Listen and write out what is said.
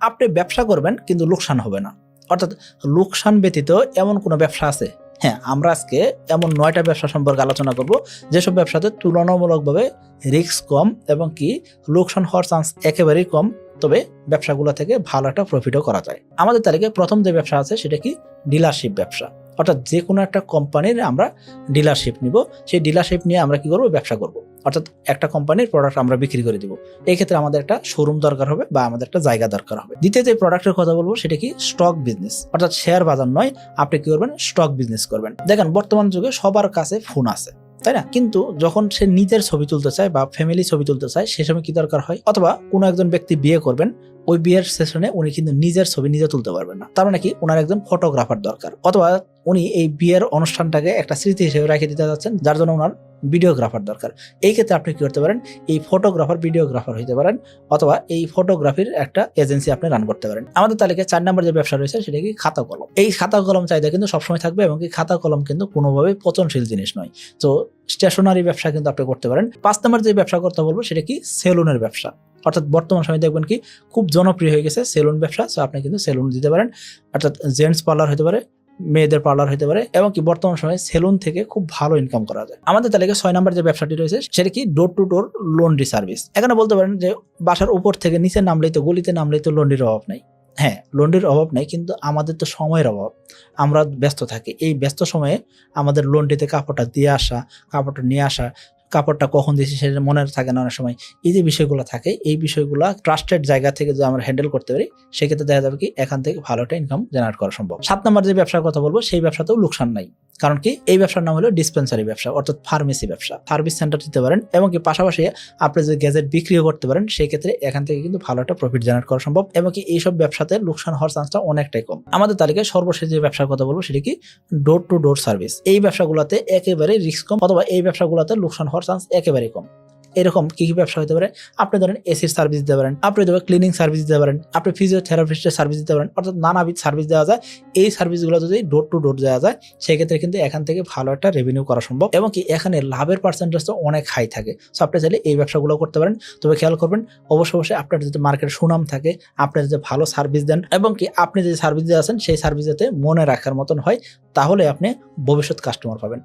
আপনি ব্যবসা করবেন কিন্তু লোকসান হবে না, অর্থাৎ লোকসান ব্যতীত এমন কোনো ব্যবসা আছে? হ্যাঁ, আমরা আজকে এমন 9টা ব্যবসা সম্পর্কে আলোচনা করব যেসব ব্যবসাতে তুলনামূলকভাবে রিস্ক কম এবং কি লোকসান হওয়ার চান্স একেবারেই কম, তবে ব্যবসাগুলো থেকে ভালো একটা প্রফিটও করা যায়। আমাদের তালিকায় প্রথম যে ব্যবসা আছে সেটা কি ডিলারশিপ ব্যবসা, অর্থাৎ যে কোনো একটা কোম্পানির আমরা ডিলারশিপ নিব, সেই ডিলারশিপ নিয়ে আমরা কি করব, ব্যবসা করব। অর্থাৎ একটা কোম্পানির প্রোডাক্ট আমরা বিক্রি করে দিব। এই ক্ষেত্রে আমাদের একটা শোরুম দরকার হবে বা আমাদের একটা জায়গা দরকার হবে। দ্বিতীয় যে প্রোডাক্টের কথা বলবো সেটা কি স্টক বিজনেস, অর্থাৎ শেয়ার বাজার নয়, আপনি কি করবেন, স্টক বিজনেস করবেন। দেখেন বর্তমান যুগে সবার কাছে ফোন আছে, তাই না? কিন্তু যখন সে নিজের ছবি তুলতে চায় বা ফ্যামিলি ছবি তুলতে চায় সে সময় কি দরকার হয়, অথবা কোনো একজন ব্যক্তি বিয়ে করবেন, ওই বিয়ের সেশনে উনি কিন্তু নিজের ছবি নিজে তুলতে পারবেন না, তার মানে কি ওনার একজন ফটোগ্রাফার দরকার, অথবা উনি এই বিয়ের অনুষ্ঠানটাকে একটা স্মৃতি হিসেবে রেখে দিতে যাচ্ছেন, যার জন্য ওনার ভিডিওগ্রাফার দরকার। এই ক্ষেত্রে আপনি কি করতে পারেন, এই ফটোগ্রাফার ভিডিওগ্রাফার হইতে পারেন, অথবা এই ফটোগ্রাফির একটা এজেন্সি আপনি রান করতে পারেন। আমাদের তালিকায় 4 নম্বর যে ব্যবসা রয়েছে সেটা কি খাতা কলম। এই খাতা কলম চাহিদা কিন্তু সবসময় থাকবে এবং কি খাতা কলম কিন্তু কোনোভাবেই পচনশীল জিনিস নয়, তো স্টেশনারি ব্যবসা কিন্তু আপনি করতে পারেন। 5 নম্বর যে ব্যবসা করতে বলবো সেটা কি সেলুনের ব্যবসা, অর্থাৎ বর্তমান সময় দেখবেন কি খুব জনপ্রিয় হয়ে গেছে সেলুন ব্যবসা, সো আপনি কিন্তু সেলুন দিতে পারেন, অর্থাৎ জেন্টস পার্লার হতে পারে, মেয়েদের পার্লার হতে পারে, এবং কি বর্তমান সময়ে সেলুন থেকে খুব ভালো ইনকাম করা যায়। আমাদের তালিকায় 6 নম্বর যে ব্যবসাটি রয়েছে সেটা কি door to door laundry service. এখানে বলতে পারেন যে বাসার উপর থেকে নিচে নামলেই তো, গলিতে নামলেই তো লন্ড্রির অভাব নাই। হ্যাঁ, লন্ড্রির অভাব নাই, কিন্তু আমাদের তো সময়ের অভাব, আমরা ব্যস্ত থাকি। এই ব্যস্ত সময়ে আমাদের লন্ড্রিতে কাপড়টা দিয়ে আসা, কাপড়টা নিয়ে আসা, কাপড়টা কখন দিয়েছি সেটা মনে থাকে না অনেক সময়, এই যে বিষয়গুলো থাকে, এই বিষয়গুলো ট্রাস্টেড জায়গা থেকে যদি আমরা হ্যান্ডেল করতে পারি সেক্ষেত্রে দেখা যাবে কি এখান থেকে ভালো একটা ইনকাম জেনারেট করা সম্ভব। 7 নম্বর যে ব্যবসার কথা বলবো সেই ব্যবসাতেও লোকসান নাই, কারণ কি এই ব্যবসার নাম হলো ডিসপেন্সারি ব্যবসা, অর্থাৎ ফার্মেসি ব্যবসা। সার্ভিস সেন্টার দিতে পারেন এবং কি পাশাপাশি আপনি যদি গ্যাজেট বিক্রিও করতে পারেন, সেই ক্ষেত্রে এখান থেকে কিন্তু ভালো একটা প্রফিট জেনারেট করা সম্ভব এবং কি এইসব ব্যবসাতে লোকসান হওয়ার চান্সটা অনেকটাই কম। আমাদের তালিকায় সর্বশেষ যে ব্যবসার কথা বলবো সেটা কি ডোর টু ডোর সার্ভিস। এই ব্যবসাগুলোতে একেবারে রিস্ক কম, অথবা এই ব্যবসাগুলোতে লোকসান হওয়ার চান্স একেবারে কম। এরকম কি কি ব্যবসা হতে পারে, আপনি ধরেন এসির সার্ভিস দিতে পারেন, আপনি ধরেন ক্লিনিং সার্ভিস দিতে পারেন, আপনি ফিজিওথেরাপিস্টের সার্ভিস দিতে পারেন, অর্থাৎ নানাবিধ সার্ভিস দেওয়া যায়। এই সার্ভিসগুলো যদি ডোর টু ডোর দেওয়া যায় সেক্ষেত্রে কিন্তু এখান থেকে ভালো একটা রেভিনিউ করা সম্ভব এবং কি এখানে লাভের পার্সেন্টেজটা অনেক হাই থাকে। সো আপনি চাইলে এই ব্যবসাগুলো করতে পারেন, তবে খেয়াল করবেন অবশ্যই আপনার যদি মার্কেটে সুনাম থাকে, আপনি যদি ভালো সার্ভিস দেন এবং কি আপনি যে সার্ভিস দিয়ে আছেন সেই সার্ভিস যাতে মনে রাখার মতন হয়, তাহলে আপনি ভবিষ্যৎ কাস্টমার পাবেন।